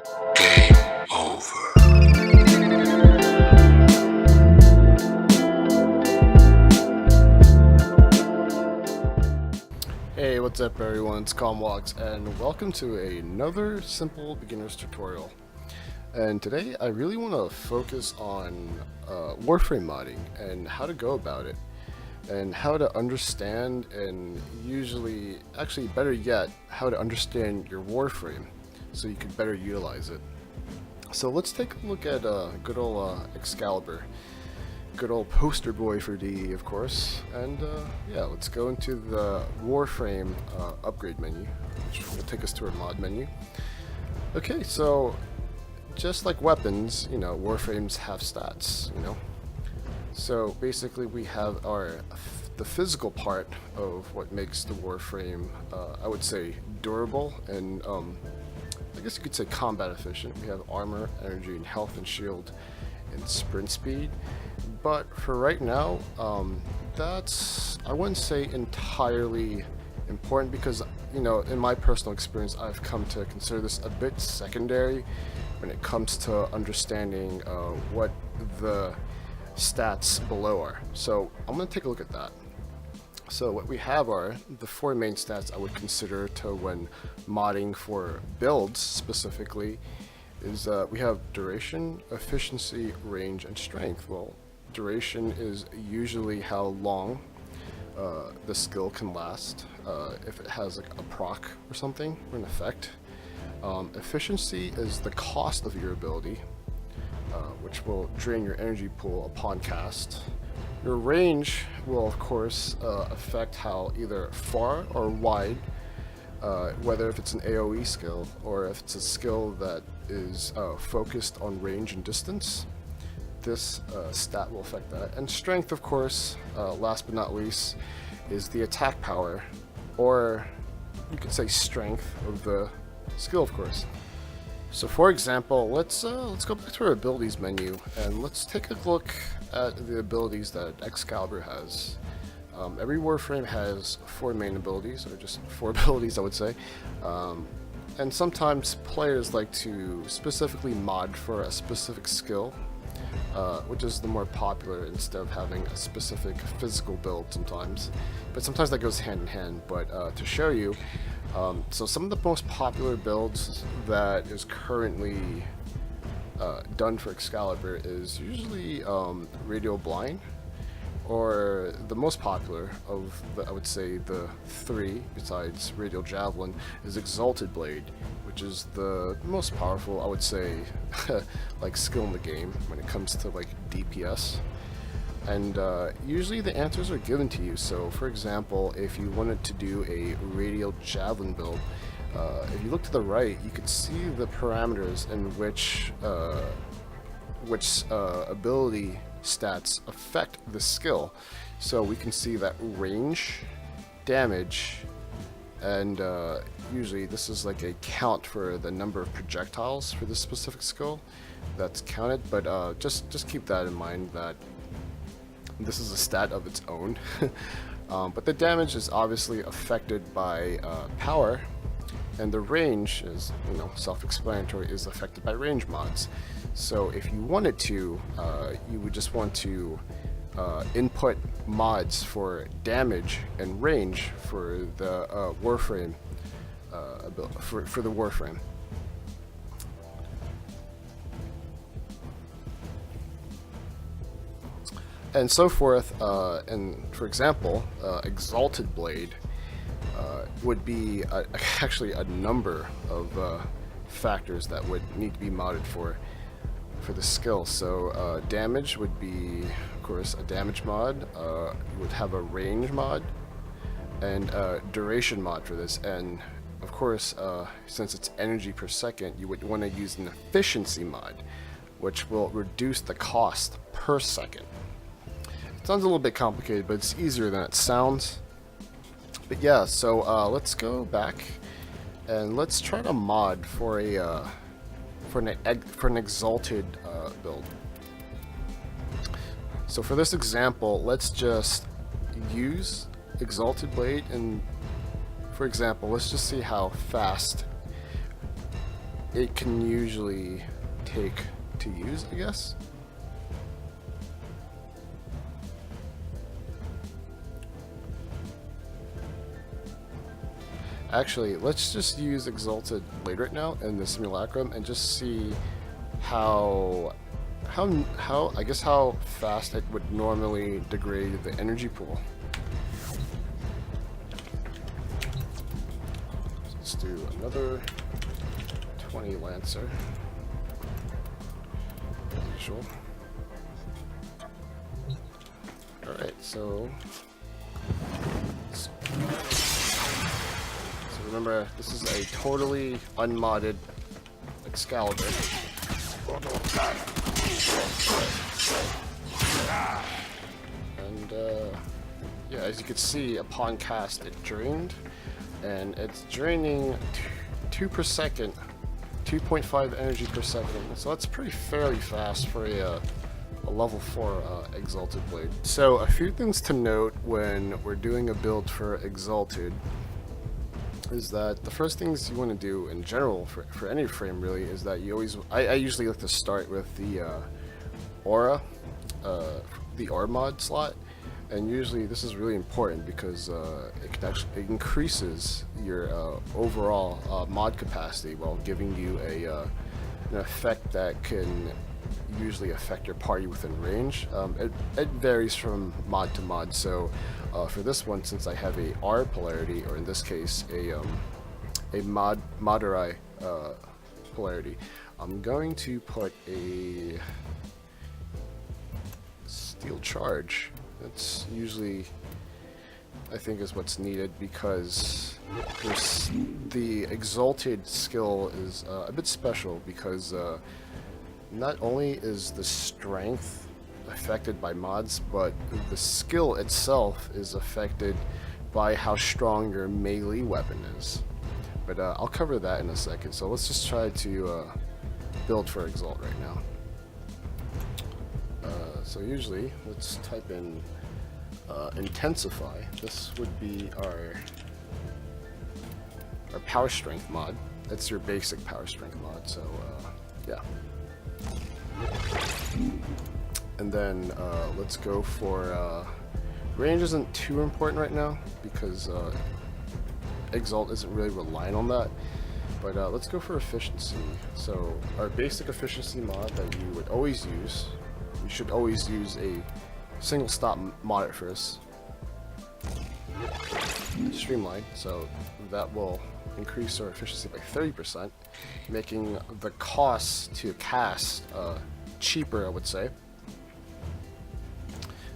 Game over. Hey, what's up everyone, it's Comwalks, and welcome to another simple beginner's tutorial. And today I really want to focus on Warframe modding and how to go about it, and how to understand, and actually better yet, how to understand your Warframe so you can better utilize it. So let's take a look at good old Excalibur. Good old poster boy for DE, of course. And yeah, let's go into the Warframe upgrade menu, which will take us to our mod menu. Okay, so just like weapons, Warframes have stats, So basically we have the physical part of what makes the Warframe, I would say, durable and I guess you could say combat efficient. We have armor, energy, and health and shield, and sprint speed. But for right now, that's, I wouldn't say entirely important, because in my personal experience I've come to consider this a bit secondary when it comes to understanding what the stats below are. So I'm going to take a look at that. So what we have are the four main stats I would consider to when modding for builds specifically. Is we have duration, efficiency, range, and strength. Well, duration is usually how long the skill can last, if it has like a proc or something, or an effect. Efficiency is the cost of your ability, which will drain your energy pool upon cast. Your range will of course affect how either far or wide, whether if it's an AoE skill or if it's a skill that is focused on range and distance. This stat will affect that. And strength, of course, last but not least, is the attack power, or you could say strength of the skill, of course. So for example, let's go back to our abilities menu and let's take a look at the abilities that Excalibur has. Every Warframe has four main abilities, or just four abilities I would say. And sometimes players like to specifically mod for a specific skill, which is the more popular, instead of having a specific physical build sometimes. But sometimes that goes hand in hand. But to show you, so some of the most popular builds that is currently done for Excalibur is usually Radial Blind, or the most popular of I would say the three besides Radial Javelin is Exalted Blade, which is the most powerful, I would say, like skill in the game when it comes to like DPS. And usually the answers are given to you. So for example, if you wanted to do a Radial Javelin build, if you look to the right, you could see the parameters in which ability stats affect the skill. So we can see that range, damage, and usually this is like a count for the number of projectiles for this specific skill that's counted. But just keep that in mind, that this is a stat of its own. But the damage is obviously affected by power, and the range is, self-explanatory, is affected by range mods. So if you wanted to, you would just want to input mods for damage and range for the Warframe, for the Warframe. And so forth, and for example, Exalted Blade would be actually a number of factors that would need to be modded for the skill. So damage would be, of course, a damage mod. You would have a range mod and duration mod for this. And of course, since it's energy per second, you would want to use an efficiency mod, which will reduce the cost per second. It sounds a little bit complicated, but it's easier than it sounds. But yeah, so let's go back and let's try to mod for an exalted build. So for this example, let's just use Exalted Blade, and for example, let's just see how fast it can usually take to use, I guess. Actually, let's just use Exalted Blade right now in the simulacrum and just see how I guess how fast it would normally degrade the energy pool. Let's do another 20 Lancer. As usual. Alright, so remember, this is a totally unmodded Excalibur. And yeah, as you can see, upon cast it drained, and it's draining 2 per second, 2.5 energy per second, so that's pretty fairly fast for a level 4 Exalted Blade. So a few things to note when we're doing a build for Exalted is that the first things you want to do in general for any frame really is that you always, I usually like to start with the aura mod slot, and usually this is really important because it increases your overall mod capacity while giving you an effect that can usually affect your party within range. It varies from mod to mod, so for this one, since I have a R polarity, or in this case a Madurai polarity, I'm going to put a Steel Charge. That's usually, I think, is what's needed because the Exalted skill is a bit special because not only is the strength affected by mods, but the skill itself is affected by how strong your melee weapon is. But I'll cover that in a second, so let's just try to build for Exalt right now. So usually, let's type in Intensify. This would be our power strength mod. That's your basic power strength mod, so yeah. And then let's go for range. Isn't too important right now because Exalt isn't really relying on that, but let's go for efficiency. So our basic efficiency mod that you would always use, you should always use a single stop mod at first, Streamline, so that will increase our efficiency by 30%, making the cost to cast cheaper, I would say.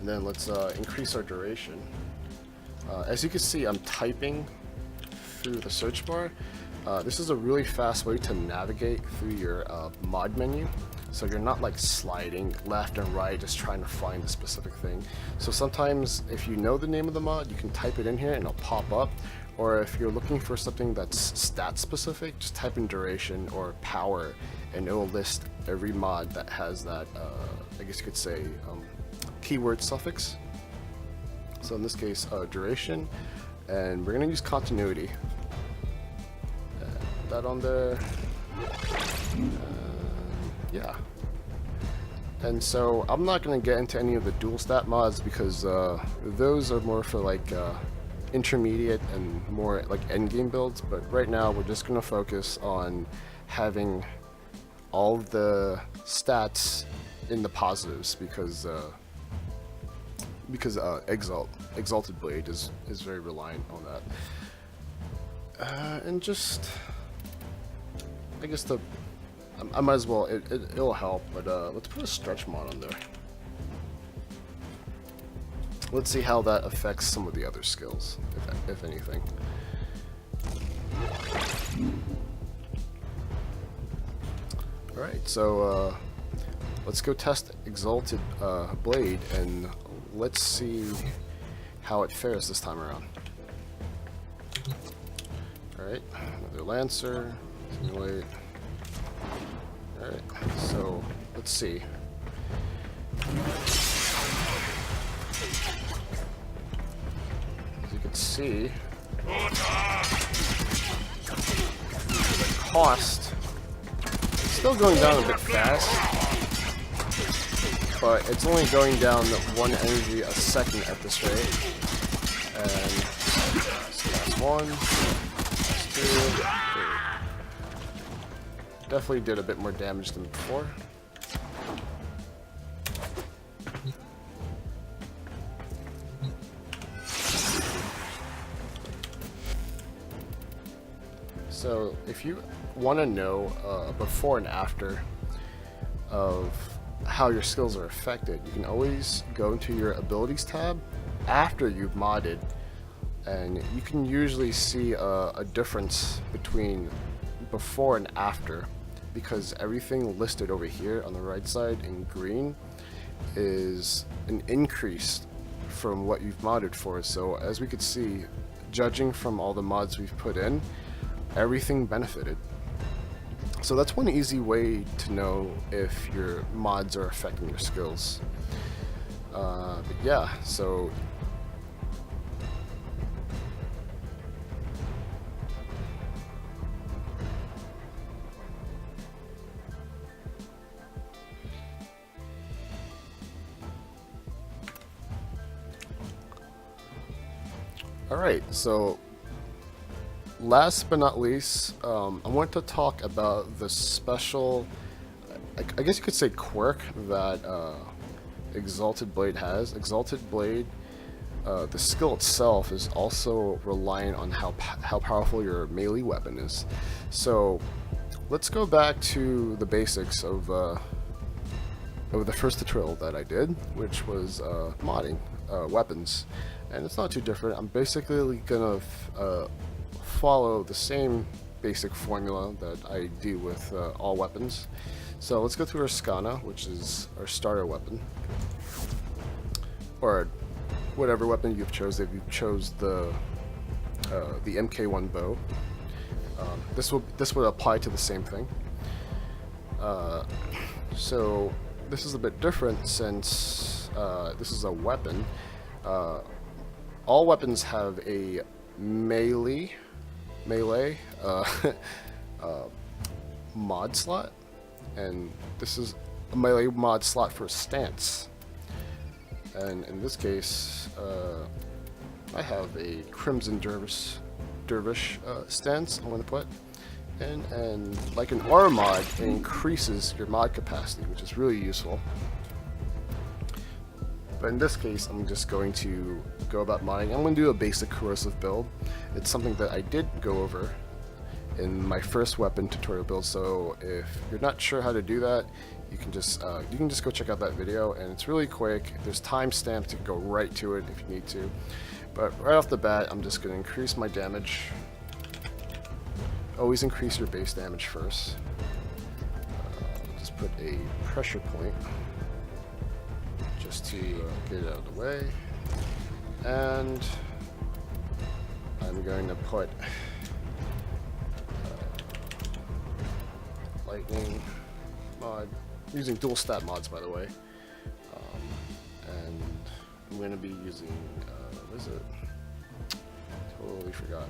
And then let's increase our duration. As you can see, I'm typing through the search bar. This is a really fast way to navigate through your mod menu, so you're not like sliding left and right just trying to find a specific thing. So sometimes if you know the name of the mod, you can type it in here and it'll pop up, or if you're looking for something that's stat specific, just type in duration or power and it will list every mod that has that I guess you could say keyword suffix. So in this case, duration, and we're gonna use continuity. Put that on there. Yeah. And so I'm not gonna get into any of the dual stat mods because those are more for like intermediate and more like end game builds. But right now we're just gonna focus on having all the stats in the positives because Exalted Blade is very reliant on that. And just, I guess I might as well, it'll help, but let's put a stretch mod on there. Let's see how that affects some of the other skills, if anything. Alright, so let's go test Exalted Blade and let's see how it fares this time around. Alright, another Lancer, simulate. Alright, so let's see. As you can see, the cost still going down a bit fast, but it's only going down 1 energy a second at this rate. And so that's 1, that's 2, 3. Definitely did a bit more damage than before. So if you want to know before and after of how your skills are affected, you can always go into your abilities tab after you've modded, and you can usually see a difference between before and after, because everything listed over here on the right side in green is an increase from what you've modded for. So as we could see, judging from all the mods we've put in, everything benefited. So that's one easy way to know if your mods are affecting your skills. But yeah, so alright, so last but not least, I want to talk about the special, I guess you could say, quirk that Exalted Blade has. Exalted Blade, the skill itself is also reliant on how powerful your melee weapon is. So let's go back to the basics of the first tutorial that I did, which was modding weapons. And it's not too different. I'm basically gonna follow the same basic formula that I do with all weapons. So let's go through our Skana, which is our starter weapon, or whatever weapon you've chose. If you chose the MK1 bow, this would apply to the same thing. So this is a bit different since this is a weapon. All weapons have a melee mod slot, and this is a melee mod slot for stance. And in this case, I have a Crimson Dervish stance I'm going to put in, and like an aura mod, it increases your mod capacity, which is really useful. But in this case, I'm just going to go about modding. I'm going to do a basic corrosive build. It's something that I did go over in my first weapon tutorial build, so if you're not sure how to do that, you can just go check out that video, and it's really quick. There's timestamps to go right to it if you need to. But right off the bat, I'm just going to increase my damage. Always increase your base damage first. Just put a pressure point just to get it out of the way, and I'm going to put lightning mod, using dual stat mods, by the way, and I'm going to be using what is it? Totally forgot.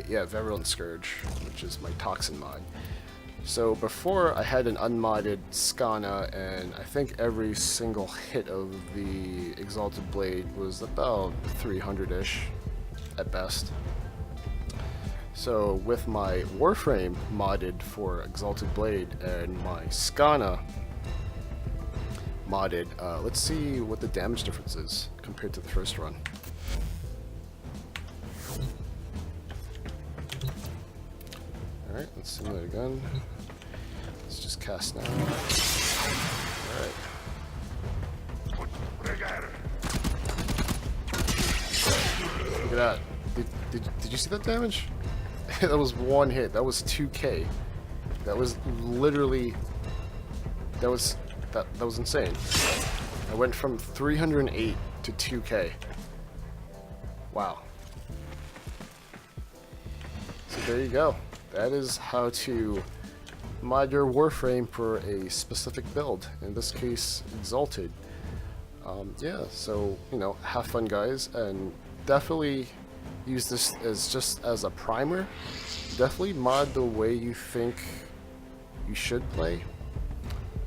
Yeah, Virulent Scourge, which is my toxin mod. So before, I had an unmodded Skana, and I think every single hit of the Exalted Blade was about 300-ish at best. So with my Warframe modded for Exalted Blade and my Skana modded, let's see what the damage difference is compared to the first run. Alright, let's simulate again. Let's just cast now. Alright. Look at that. Did you see that damage? That was one hit. That was 2k. That was literally... That was insane. I went from 308 to 2k. Wow. So there you go. That is how to mod your Warframe for a specific build. In this case, Exalted. Yeah, so, you know, have fun, guys, and definitely use this as just as a primer. Definitely mod the way you think you should play.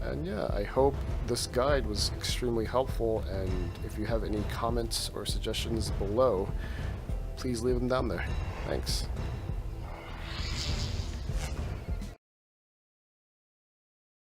And yeah, I hope this guide was extremely helpful, and if you have any comments or suggestions below, please leave them down there. Thanks.